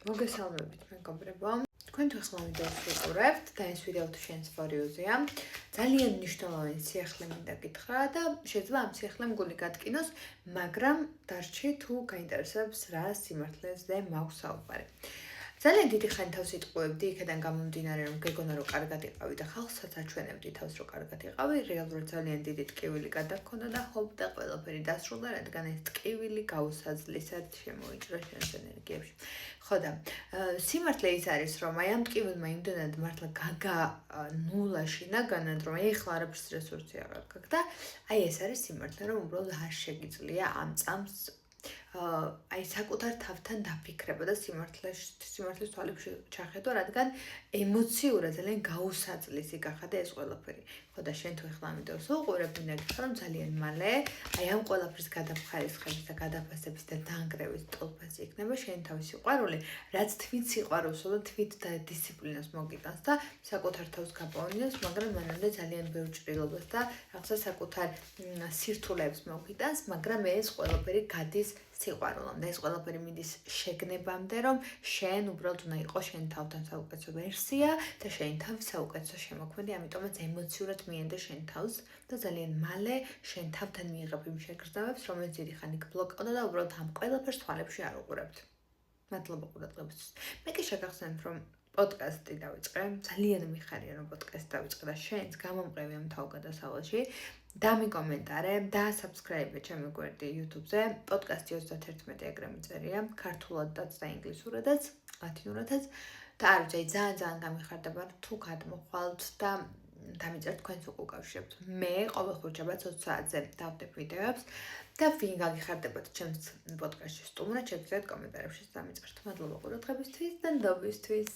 მოგესალმებით მეგობრებო. თქვენ თუ ახლა ვიდეოს ვიყურებთ და ეს ვიდეო თუ შენს ფორიუზეა. ძალიან მნიშვნელოვანი სიახლე მინდა გითხრა და შეიძლება ამ სიახლემ გული გატკინოს, მაგრამ დარჩი თუ გაინტერესებს რა სიმართლეზე მაქვს საუბარი. ძალიან დიდი ხანი თავს იტყუებდი, იქიდან გამომდინარე რომ გეგონა რომ კარგად იყავი და ხალხსაც აჩვენებდი თავს რომ კარგად იყავი, რეალურად ძალიან დიდი ტკივილი გადაგქონდა და ჰოპ და ყველაფერი დასრულდა, რადგან ეს ტკივილი გაუსაძლისად შემოიჭრა შენს ენერგიებში. ხო და სიმართლე ის არის რომ აი ამ ტკივილმა იმდენად მართლა გაგა ნულაში ნაგანად რომ ეხლა არაფრის რესურსი აღარ გაქვს და აი ეს არის სიმართლე რომ უბრალოდ არ შეგიძლია ამ წამს აი საკუთარ თავთან დაფიქრება და სიმართლის თვალებში ჩახედვა, რადგან ემოციურად ძალიან გაუსაძლისი გახადა ეს ყველაფერი. ხო და შენ თუ ახლა ამ ვიდეოს უყურებ, მინდა გითხრა რომ ძალიან მალე აი ამ ყველაფრის გადაფხარისხების და გადაფასების და დანგრევის ტოლფასი იქნება შენ თავის სიყვარული, რაც თვით სიყვარულსა და თვით და დისციპლინას მოგიტანს და საკუთარ თავს გაპოვნებს, მაგრამ მანამდე ძალიან ბევრ ჭრილობას და რაღაცა საკუთარ სირთულეებს მოგიტანს, მაგრამ ეს ყველაფერი გადის სიყვარულამდე, ეს ყველაფერი მიდის შეგნებამდე, რომ შენ უბრალოდ უნდა იყოს შენ თავთან საუკეთესო ვერსია და შენ თავი საუკეთესო შემოქმედი, ამიტომაც ემოციურად მიენდე შენ თავს და ძალიან მალე შენ თავთან მიიღებ იმ შეგრძნებებს, რომელიც დიდი ხანი გბლოკავდა და უბრალოდ ამ ყველაფერს თვალებში არ უყურებთ. მადლობა ყურადღებისთვის. მე კი შეგახსენებთ, რომ პოდკასტი დავიწყე. ძალიან მიხარია რომ პოდკასტი დავიწყე და შენს გამომყევი ამ თავგადასავალში. დამიკომენტარე, დაასაბსკრაიბე ჩემი გვერდი YouTube-ზე. პოდკასტი 31 ეგრე მიწერია, ქართულადაც და ინგლისურადაც, ლათინურადაც. და არ ვიცი, ძალიან გამიხარდება თუ გადმოხვალთ და დამიწერთ თქვენს უკავშირებთ. მე ყოველ ხუთშაბათს 20 საათზე დავდებ ვიდეოებს და ვინ გაგიხარდებათ ჩემს პოდკასტში სტუმრად, შეგიძლიათ კომენტარებში დამიწერთ. მადლობა ყურადღებისთვის და ნდობისთვის.